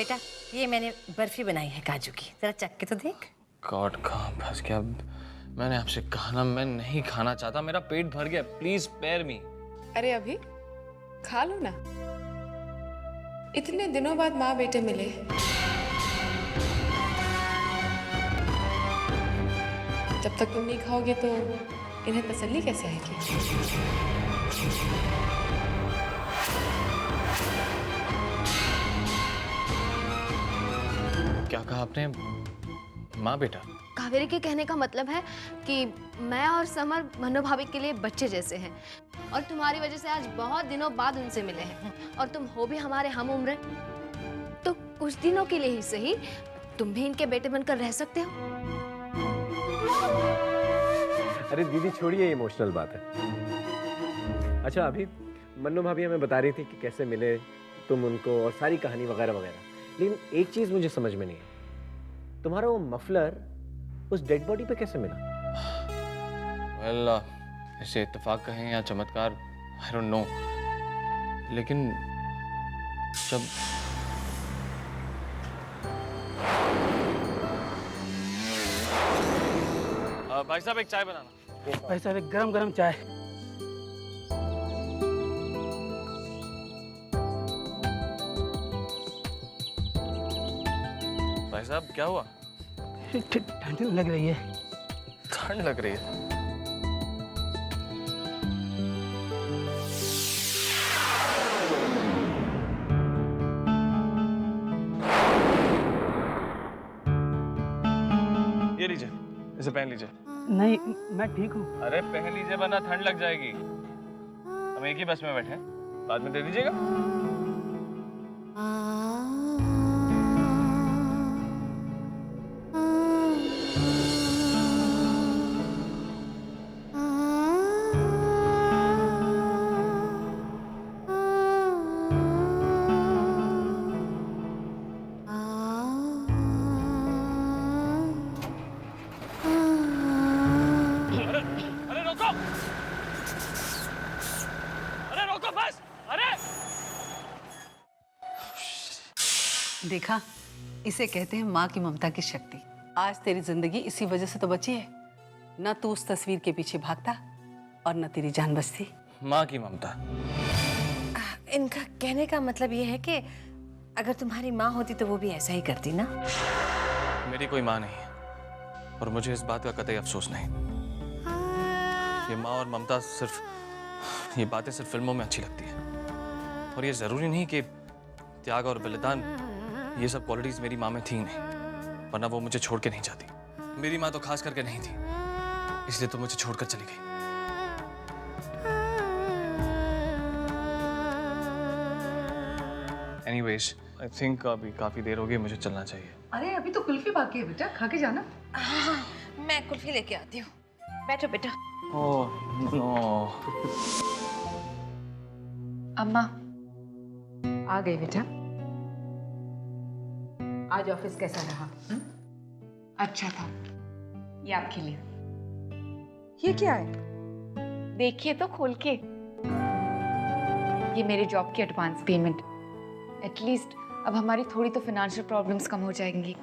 बेटा ये मैंने बर्फी बनाई है काजू की, जरा चख के तो देख। गॉड कहाँ फंस गया। मैंने आपसे कहा ना, मैं नहीं खाना चाहता, मेरा पेट भर गया, प्लीज स्पेयर मी। अरे अभी खा लो ना, इतने दिनों बाद माँ बेटे मिले। जब तक तुम नहीं खाओगे तो इन्हें तसल्ली कैसे आएगी? क्या कहा आपने, माँ बेटा? कावेरी के कहने का मतलब है कि मैं और समर मनु भाभी के लिए बच्चे जैसे हैं और तुम्हारी वजह से आज बहुत दिनों बाद उनसे मिले हैं और तुम हो भी हमारे हम उम्र, तो कुछ दिनों के लिए ही सही तुम भी इनके बेटे बनकर रह सकते हो। अरे दीदी छोड़िए, इमोशनल बात है। अच्छा अभी मन्नू भाभी हमें बता रही थी कि कैसे मिले तुम उनको और सारी कहानी वगैरह वगैरह, लेकिन एक चीज मुझे समझ में नहीं है, तुम्हारा वो मफलर उस डेड बॉडी पे कैसे मिला? वेल इसे इत्तेफाक कहें या चमत्कार, आई डोंट नो, लेकिन जब भाई साहब एक चाय बनाना। भाई साहब एक गरम गरम चाय। भाई साहब क्या हुआ? ठंड लग रही है। ठंड लग रही है? ये लीजिए, इसे पहन लीजिए। नहीं मैं ठीक हूँ। अरे पहन लीजिए वरना ठंड लग जाएगी। हम एक ही बस में बैठे हैं, बाद में दे दीजिएगा। अरे रोको! अरे रोको बस! अरे! देखा, इसे कहते हैं माँ की ममता की शक्ति। आज तेरी जिंदगी इसी वजह से तो बची है, न तू उस तस्वीर के पीछे भागता और न तेरी जान बचती। माँ की ममता। इनका कहने का मतलब ये है कि अगर तुम्हारी माँ होती तो वो भी ऐसा ही करती ना। मेरी कोई माँ नहीं है और मुझे इस बात का कतई अफसोस नहीं। ये माँ और ममता ये बातें सिर्फ फिल्मों में अच्छी लगती है और ये जरूरी नहीं कि त्याग और बलिदान ये सब क्वालिटीज मेरी माँ में थी नहीं, वरना वो मुझे छोड़ के नहीं जाती। मेरी माँ तो खास करके नहीं थी, इसलिए तो मुझे छोड़कर चली गई। एनीवेज आई थिंक अभी काफी देर हो गई, मुझे चलना चाहिए। अरे अभी तो कुल्फी बाकी है बेटा, खा के जाना। हाँ, मैं कुल्फी लेके आती हूँ। बैठो बेटा। Oh no. अम्मा आ गई बेटा। आज ऑफिस कैसा रहा? अच्छा था। ये आपके लिए। ये क्या है? देखिए तो खोल के। ये मेरे जॉब की एडवांस पेमेंट। एटलीस्ट अब हमारी थोड़ी तो फाइनेंशियल प्रॉब्लम्स कम हो जाएंगी।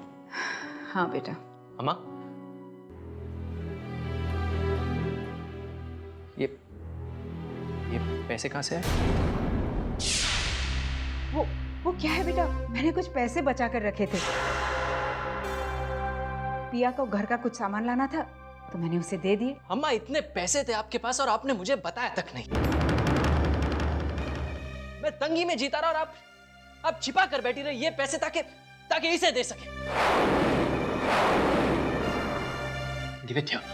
हाँ बेटा। अम्मा, ये पैसे कहाँ से आए? वो क्या है बेटा? मैंने कुछ पैसे बचा कर रखे थे। पिया को घर का कुछ सामान लाना था तो मैंने उसे दे दिए। अम्मा इतने पैसे थे आपके पास और आपने मुझे बताया तक नहीं। मैं तंगी में जीता रहा और आप छिपा कर बैठी रही ये पैसे ताकि इसे दे सके। Give it here.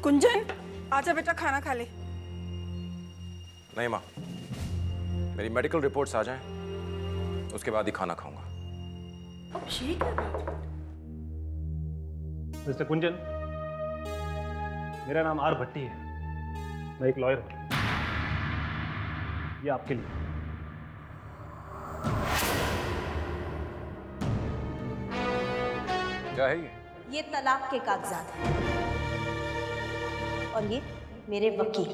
कुंजन आजा बेटा, खाना खा ले। नहीं माँ, मेरी मेडिकल रिपोर्ट्स आ जाएं, उसके बाद ही खाना खाऊंगा। मिस्टर कुंजन, मेरा नाम आर भट्टी है, मैं एक लॉयर हूं। ये आपके लिए। क्या है ये? ये तलाक के कागजात हैं और ये मेरे वकील।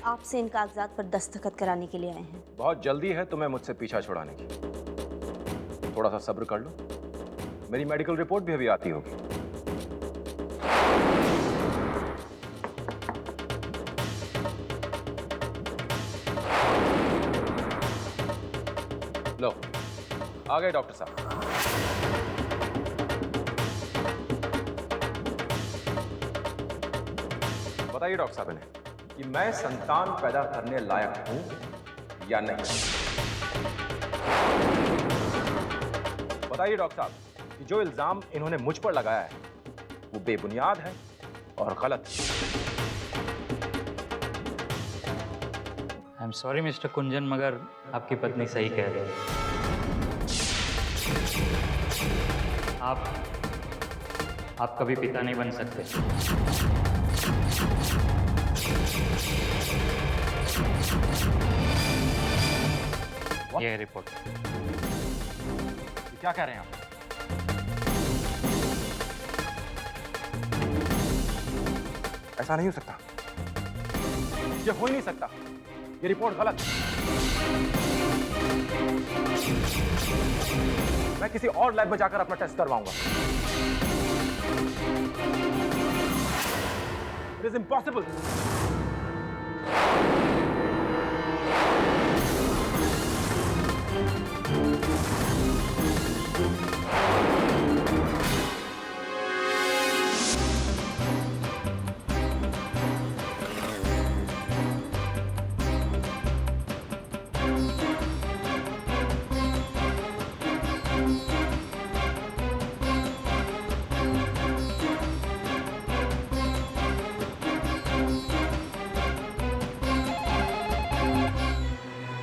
आपसे इन कागजात पर दस्तखत कराने के लिए आए हैं। बहुत जल्दी है तुम्हें मुझसे पीछा छुड़ाने की। थोड़ा सा सब्र कर लो, मेरी मेडिकल रिपोर्ट भी अभी आती होगी। लो, आ गए डॉक्टर साहब। बताइए डॉक्टर साहब इन्हें कि मैं संतान पैदा करने लायक हूं या नहीं। बताइए डॉक्टर साहब कि जो इल्जाम इन्होंने मुझ पर लगाया है वो बेबुनियाद है और गलत है। आई एम सॉरी मिस्टर कुंजन, मगर आपकी पत्नी सही कह रही है। आप कभी पिता नहीं बन सकते। ये रिपोर्ट। क्या कह रहे हैं आप? ऐसा नहीं हो सकता, ये हो ही नहीं सकता, ये रिपोर्ट गलत है। मैं किसी और लैब में जाकर अपना टेस्ट करवाऊंगा। It is impossible.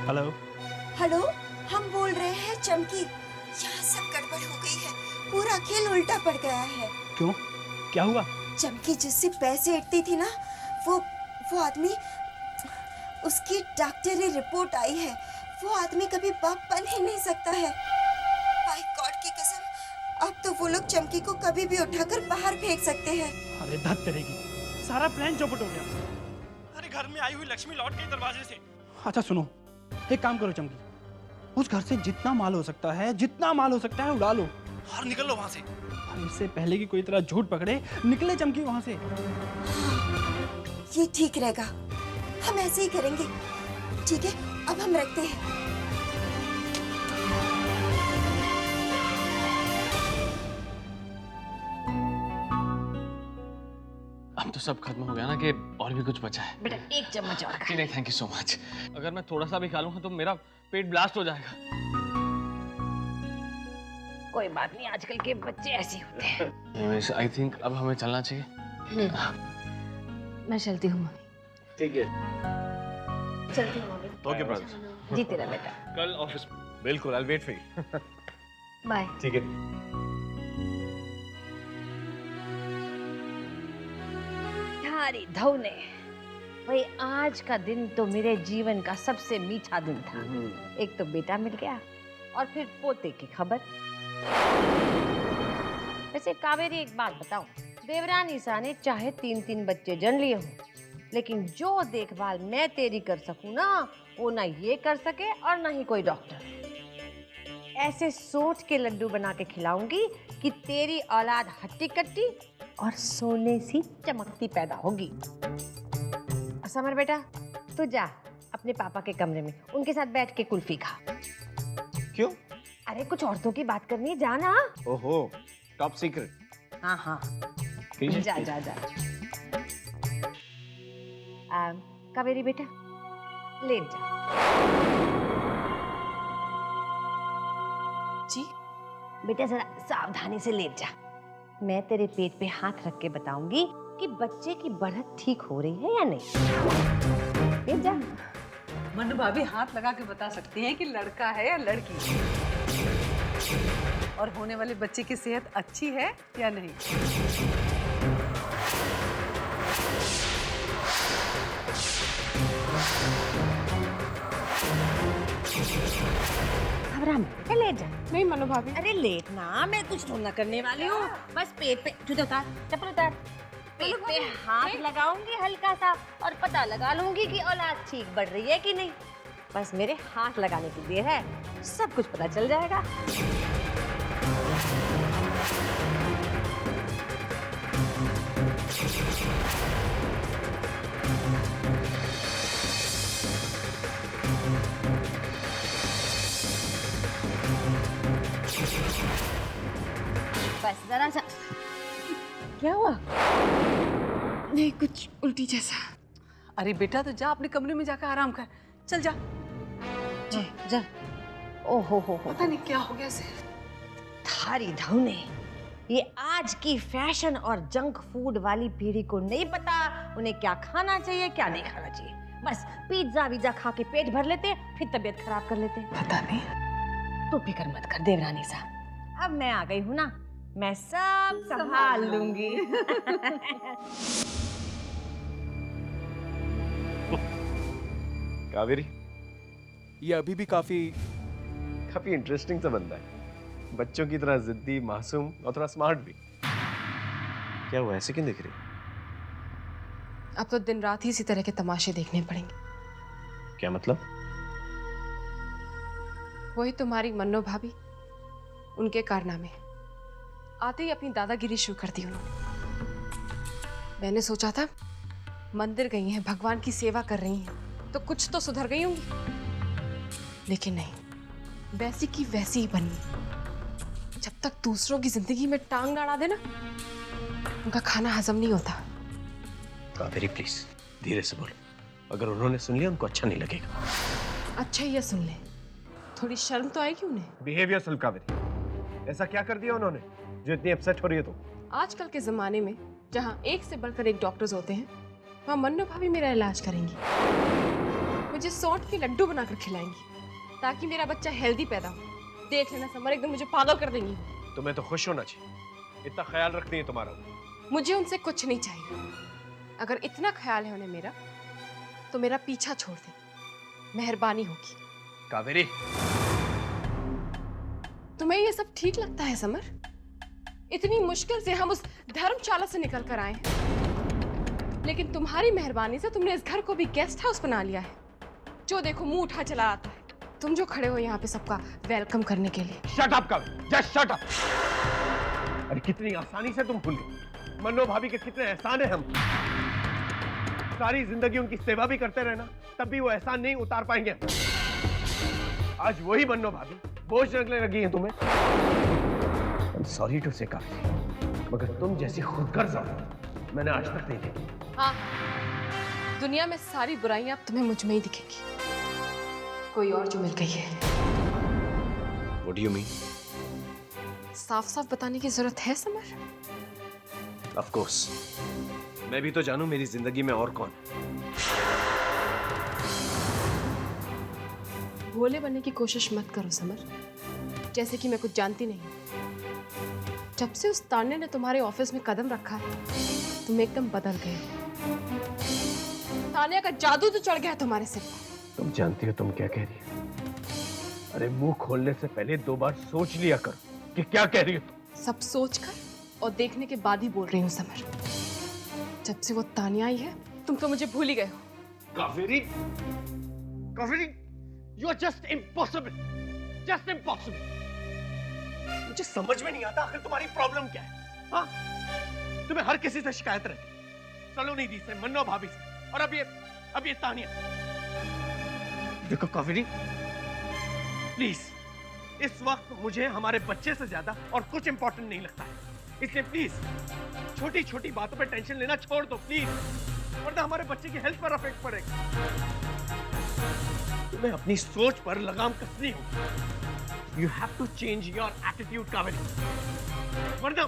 Hello hello, हम बोल रहे हैं चमकी। यहाँ सब गड़बड़ हो गई है, पूरा खेल उल्टा पड़ गया है। क्यों, क्या हुआ? चमकी जिससे पैसे इटती थी ना, वो आदमी, उसकी डॉक्टरी रिपोर्ट आई है। वो आदमी कभी बाप बन ही नहीं सकता है। बाय गॉड की कसम, अब तो वो लोग चमकी को कभी भी उठाकर बाहर फेंक सकते हैं। अरे धत करेगी, सारा प्लान चौपट हो गया। अरे घर में आई हुई लक्ष्मी लौट गई दरवाजे से। अच्छा सुनो, एक काम करो चमकी, उस घर से जितना माल हो सकता है उड़ा लो और निकल लो वहां से। इससे पहले कि कोई तरह झूठ पकड़े, निकले चमकी वहां से। ये ठीक रहेगा, हम ऐसे ही करेंगे। ठीक है, अब हम रखते हैं। अब तो सब खत्म हो गया ना कि और भी कुछ बचा है? बेटा एक चम्मच और खा। नहीं, थैंक यू सो मच। अगर मैं थोड़ा सा भी खा लूंगा तो मेरा पेट ब्लास्ट हो जाएगा। कोई बात नहीं, आजकल के बच्चे ऐसे होते हैं। आई थिंक अब हमें चलना चाहिए। मैं चलती हूँ। ठीक है, चलती हूँ मम्मी। Okay brother. जीते रह बेटा। कल ऑफिस में। बिल्कुल, I will wait for you. Bye. ठीक है। हरी धौने, भाई आज का दिन तो मेरे जीवन का सबसे मीठा दिन था। एक तो बेटा मिल गया और फिर पोते की खबर। वैसे कावेरी एक बात बताऊं, देवरानी सा ने चाहे 3-3 बच्चे जन लिए हों, लेकिन जो देखभाल मैं तेरी कर सकूं ना, वो ना ये कर सके और ना ही कोई डॉक्टर। ऐसे सोच के लड्डू बना के खिलाऊंगी कि तेरी औलाद हट्टी कट्टी और सोने सी चमकती पैदा होगी। समर बेटा, तू जा अपने पापा के कमरे में, उनके साथ बैठ के कुल्फी खा। क्यों? अरे कुछ औरतों की बात करनी है, जाना। ओहो, टॉप सीक्रेट। हाँ हाँ, जा जा जा। कावेरी बेटा, लेट जा। जी बेटा जरा सावधानी से लेट जा। मैं तेरे पेट पे हाथ रख के बताऊंगी कि बच्चे की बढ़त ठीक हो रही है या नहीं। लेट जा। मनु भाभी हाथ लगा के बता सकती हैं कि लड़का है या लड़की, और होने वाले बच्चे की सेहत अच्छी है या नहीं। आराम से लेट जा। नहीं मनु भाभी, अरे लेट ना, मैं कुछ थोड़ा करने वाली हूँ। बस पेट पे जूते उतार, चप्पल उतार, पेट पे हाथ लगाऊंगी हल्का सा और पता लगा लूंगी कि औलाद ठीक बढ़ रही है कि नहीं। बस मेरे हाथ लगाने की देर है, सब कुछ पता चल जाएगा। बस जरा सा। क्या हुआ? नहीं कुछ उल्टी जैसा। अरे बेटा तो जा अपने कमरे में जाकर आराम कर, चल जा। जा। ओहो हो पता नहीं क्या हो गया इसे। थारी धौने, ये आज की फैशन और जंक फूड वाली पीढ़ी को नहीं पता उन्हें क्या खाना चाहिए क्या नहीं खाना चाहिए। बस पिज्जा विज्जा खा के पेट भर लेते, फिर तबीयत खराब कर लेते। पता नहीं। तू फिक्र मत कर देवरानी साहब, अब मैं आ गई हूँ ना, मैं सब संभाल लूंगी। कावेरी, ये अभी भी काफी इंटरेस्टिंग सा बंदा है, बच्चों की तरह जिद्दी, मासूम और थोड़ा स्मार्ट भी। क्या हुआ, ऐसे क्यों दिख रही? अब तो दिन रात ही इसी तरह के तमाशे देखने पड़ेंगे। क्या मतलब? वही तुम्हारी मन्नो भाभी, उनके कारनामे। आते ही अपनी दादागिरी शुरू कर दी उन्होंने। मैंने सोचा था मंदिर गई हैं, भगवान की सेवा कर रही हैं, तो कुछ तो सुधर गई होंगी, लेकिन नहीं, वैसी की वैसी ही बनी। जब तक दूसरों की जिंदगी में टांग अड़ा देना, उनका खाना हजम नहीं होता। कावेरी प्लीज धीरे से बोलो, अगर उन्होंने सुन लिया उनको अच्छा नहीं लगेगा। अच्छा ये सुन ले, थोड़ी शर्म तो आएगी उन्हें। बिहेव योरसेल्फ कावेरी, ऐसा क्या कर दिया उन्होंने जो इतनी अपसेट हो रही है तुम? आजकल के जमाने में जहाँ एक से बढ़कर एक डॉक्टर्स होते हैं, वहाँ मन्नो भाभी मेरा इलाज करेंगी, मुझे सौंठ के लड्डू बनाकर खिलाएंगी ताकि मेरा बच्चा हेल्दी पैदा हो। देख लेना समर, एकदम मुझे पागल कर देंगी। तुम्हें तो खुश होना चाहिए, इतना ख्याल रखती है तुम्हारा। मुझे उनसे कुछ नहीं चाहिए। अगर इतना ख्याल है उन्हें मेरा, तो मेरा पीछा छोड़ दे, मेहरबानी होगी। कावेरी, तुम्हें ये सब ठीक लगता है समर? इतनी मुश्किल से हम उस धर्मशाला से निकल कर आए हैं, लेकिन तुम्हारी मेहरबानी से तुमने इस घर को भी गेस्ट हाउस बना लिया है। जो देखो मुंह उठा चला आता है। तुम जो खड़े हो यहाँ पे सबका वेलकम करने के लिए। Shut up Kaveri, just shut up. अरे कितनी आसानी से तुम भूल गई मन्नो भाभी के कितने एहसान है हम। सारी जिंदगी उनकी सेवा भी करते रहना, तब भी वो एहसान नहीं उतार पाएंगे। आज वही मन्नो भाभी बोझ लगने लगी है तुम्हें। सॉरी टू से कावेरी, मगर तुम जैसी खुदगर्ज औरत मैंने आज तक नहीं देखी। हाँ, दुनिया में सारी बुराइयां अब तुम्हें मुझ में ही दिखेगी। कोई और जो मिल गई है। What do you mean? साफ साफ बताने की जरूरत है समर? Of course. मैं भी तो जानूं मेरी जिंदगी में और कौन। भोले बनने की कोशिश मत करो समर, जैसे कि मैं कुछ जानती नहीं। जब से उस तान्या ने तुम्हारे ऑफिस में कदम रखा है, तुम एकदम बदल गए। तान्या का जादू तो चढ़ गया है तुम्हारे सिर पर। तुम जानती हो तुम क्या कह रही हो? अरे मुंह खोलने से पहले 2 बार सोच लिया करो कि क्या कह रही हो तुम। सब सोचकर और देखने के बाद ही बोल रही हूँ समर। जब से वो तान्या आई है, तुम तो मुझे भूल ही गए हो। Kaveri, Kaveri, you are just impossible, just impossible. मुझे समझ में नहीं आता आखिर तुम्हारी प्रॉब्लम क्या है? हाँ? तुम्हें हर किसी से शिकायत रहती, सलोनी दी से, मन्नो भाभी से, और अब ये तान्या। देखो कावेरी, प्लीज, इस वक्त मुझे हमारे बच्चे से ज्यादा और कुछ इंपॉर्टेंट नहीं लगता है, इसलिए प्लीज छोटी छोटी बातों पे टेंशन लेना छोड़ दो प्लीज, वरना हमारे बच्चे की हेल्थ पर इफेक्ट पड़ेगा। तुम्हें अपनी सोच पर लगाम कसनी होगी। You have to change your attitude, Kaveri, वरना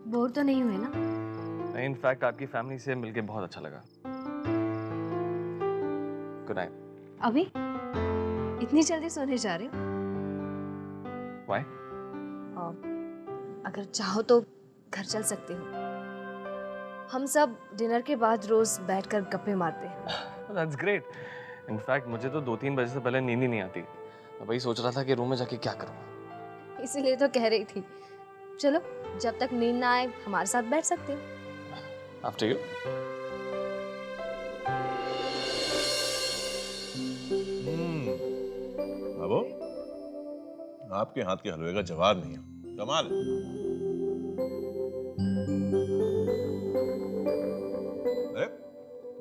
बोर तो नहीं हुए ना? नहीं, इनफैक्ट आपकी फैमिली से मिलके बहुत अच्छा लगा। Good night. अभी इतनी जल्दी सोने जा रहे हो? Why? अगर चाहो तो घर चल सकते हो। हम सब डिनर के बाद रोज बैठकर गप्पे मारते हैं। That's great. इनफैक्ट मुझे तो 2-3 बजे से पहले नींद ही नहीं आती। मैं वही सोच रहा था कि रूम में जाके क्या करूँ। इसीलिए तो कह रही थी। चलो जब तक नींद ना आए हमारे साथ बैठ सकते हो। After you. बाबू, आपके हाथ के हलवे का जवाब नहीं है। कमाल। अरे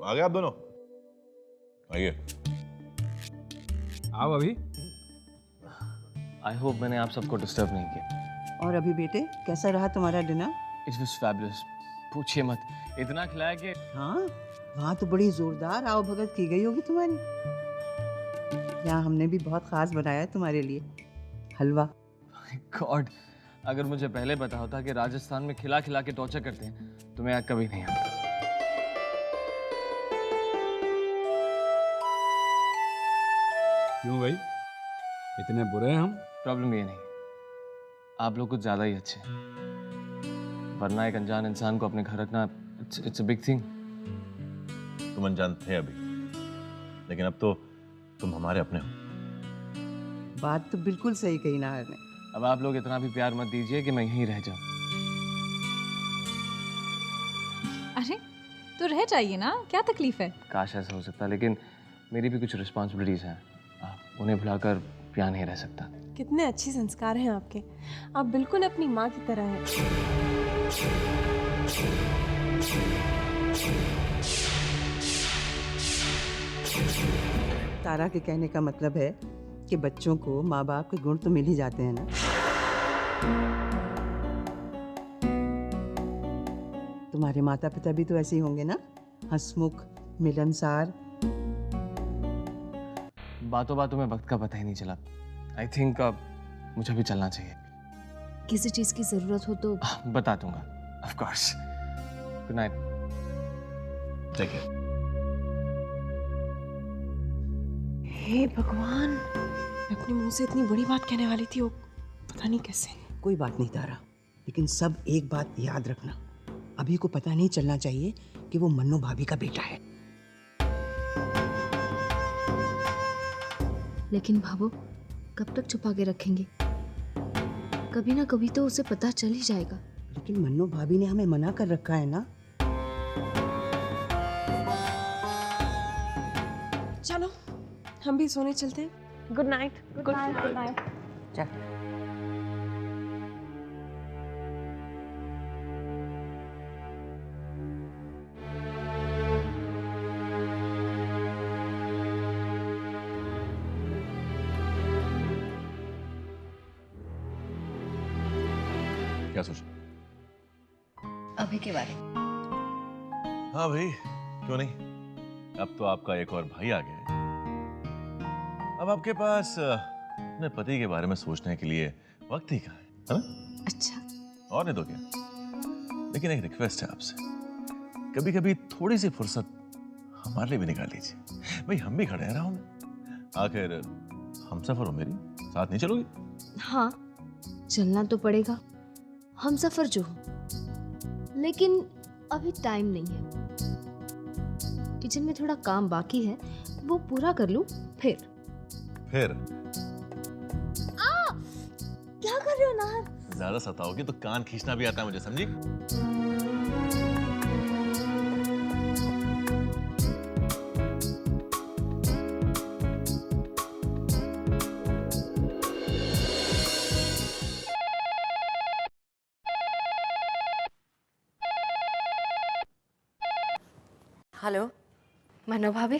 आ गए आप दोनों, आइए। आओ अभी। आई होप मैंने आप सबको डिस्टर्ब नहीं किया। और अभी बेटे कैसा रहा तुम्हारा डिनर? It was fabulous. पूछिए मत, इतना खिलाया कि हाँ, वहाँ तो बड़ी जोरदार आओ भगत की गई होगी तुम्हारी। यहाँ हमने भी बहुत खास बनाया है तुम्हारे लिए हलवा। गॉड, अगर मुझे पहले पता होता कि राजस्थान में खिला खिला के टॉर्चर करते हैं तो मैं यहाँ कभी नहीं आता। क्यों भाई, इतने बुरे हैं हम? प्रॉब्लम ये नहीं, आप लोग कुछ ज्यादा ही अच्छे हैं। वरना एक अनजान इंसान को अपने घर रखना इट्स अ बिग थिंग। तुम अनजान थे अभी, लेकिन अब तो तुम हमारे अपने हो। बात तो बिल्कुल सही कही नाहर ने। अब आप लोग इतना भी प्यार मत दीजिए कि मैं यहीं रह जाऊं। अरे तो रह जाइए ना, क्या तकलीफ है? काश ऐसा हो सकता, लेकिन मेरी भी कुछ रिस्पॉन्सिबिलिटीज हैं। उन्हें भुलाकर प्यार नहीं रह सकता। कितने अच्छे संस्कार हैं आपके। आप बिल्कुल अपनी माँ की तरह हैं। तारा के कहने का मतलब है कि बच्चों को माँ बाप के गुण तो मिल ही जाते हैं ना। तुम्हारे माता पिता भी तो ऐसे ही होंगे ना, हंसमुख, मिलनसार। बातों बातों में वक्त का पता ही नहीं चला। आई थिंक मुझे भी चलना चाहिए। किसी चीज की जरूरत हो तो बता दूंगा, of course. Good night. Take care. हे भगवान, मैं अपने मुंह से इतनी बड़ी बात कहने वाली थी, वो पता नहीं कैसे। कोई बात नहीं तारा, लेकिन सब एक बात याद रखना, अभी को पता नहीं चलना चाहिए कि वो मन्नू भाभी का बेटा है। लेकिन भाभो, कब तक छुपा के रखेंगे? कभी ना कभी तो उसे पता चल ही जाएगा। लेकिन मन्नू भाभी ने हमें मना कर रखा है ना। चलो हम भी सोने चलते हैं। Good night. Good night. Good night. चल। क्या सोचा? अभी के बारे में। हाँ भाई, क्यों नहीं। अब तो आपका एक और भाई आ गया है। अब आपके पास अपने पति के बारे में सोचने के लिए वक्त ही कहाँ है ना? अच्छा। और नहीं तो क्या। लेकिन एक रिक्वेस्ट है आपसे, कभी कभी थोड़ी सी फुर्सत हमारे लिए भी निकाल लीजिए। भाई हम भी खड़े हैं राहों में। आखिर हम सफर हो मेरी, साथ नहीं चलोगी? हाँ, चलना तो पड़ेगा, हम सफर जो हो। लेकिन अभी टाइम नहीं है। किचन में थोड़ा काम बाकी है, वो पूरा कर लूं फिर। क्या कर रहे हो नाहर? ज्यादा सताओगी तो कान खींचना भी आता है मुझे, समझी? हेलो मनो भाभी।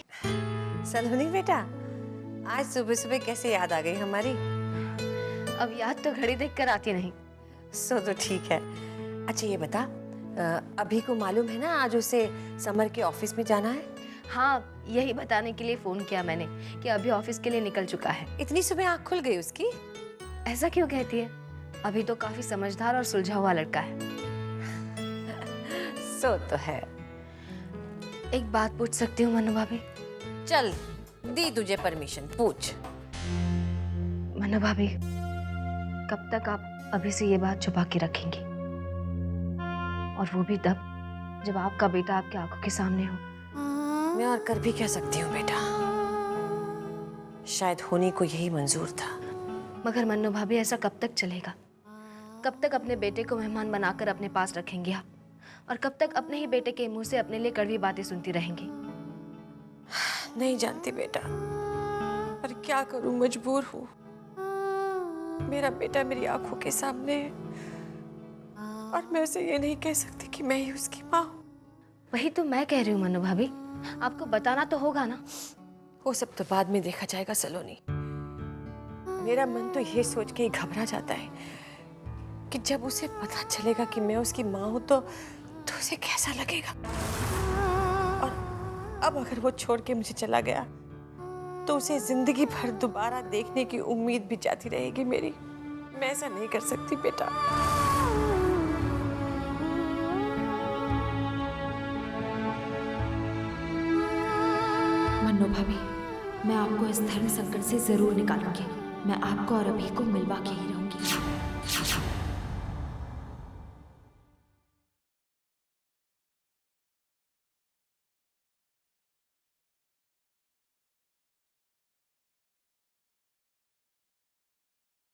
सलोनी बेटा, आज सुबह सुबह कैसे याद आ गई हमारी? अब याद तो घड़ी देखकर आती नहीं। सो तो ठीक है। अच्छा ये बता, अभी को मालूम है ना आज उसे समर के ऑफिस में जाना है? हाँ, यही बताने के लिए फोन किया मैंने कि अभी ऑफिस के लिए निकल चुका है। इतनी सुबह आँख खुल गई उसकी? ऐसा क्यों कहती है? अभी तो काफी समझदार और सुलझा हुआ लड़का है। सो तो है। एक बात पूछ सकती हूँ मनु भाभी? चल, दी तुझे परमिशन, पूछ। मनु भाभी, कब तक आप अभी से ये बात छुपा के रखेंगी? और वो भी तब जब आपका बेटा आपकी आंखों के सामने हो। मैं और कर भी कह सकती हूँ बेटा, शायद होनी को यही मंजूर था। मगर मन्नू भाभी, ऐसा कब तक चलेगा? कब तक अपने बेटे को मेहमान बनाकर अपने पास रखेंगी आप? और कब तक अपने ही बेटे के मुंह से अपने लिए कड़वी बातें सुनती रहेंगी? नहीं जानती बेटा, पर क्या करूं, मजबूर हूँ। मेरा बेटा मेरी आंखों के सामने है और मैं उसे ये नहीं कह सकती कि मैं ही उसकी माँ हूँ। वही तो मैं कह रही हूँ मन्नू भाभी, आपको बताना तो होगा ना। वो सब तो बाद में देखा जाएगा सलोनी। मेरा मन तो ये सोच के ही घबरा जाता है कि जब उसे पता चलेगा कि मैं उसकी माँ हूं तो उसे कैसा लगेगा। और अब अगर वो छोड़ के मुझे चला गया तो उसे जिंदगी भर दोबारा देखने की उम्मीद भी जाती रहेगी मेरी। मैं ऐसा नहीं कर सकती बेटा। मन्नू भाभी, मैं आपको इस धर्म संकट से जरूर निकालूंगी। मैं आपको और अभी को मिलवा के ही रहूंगी।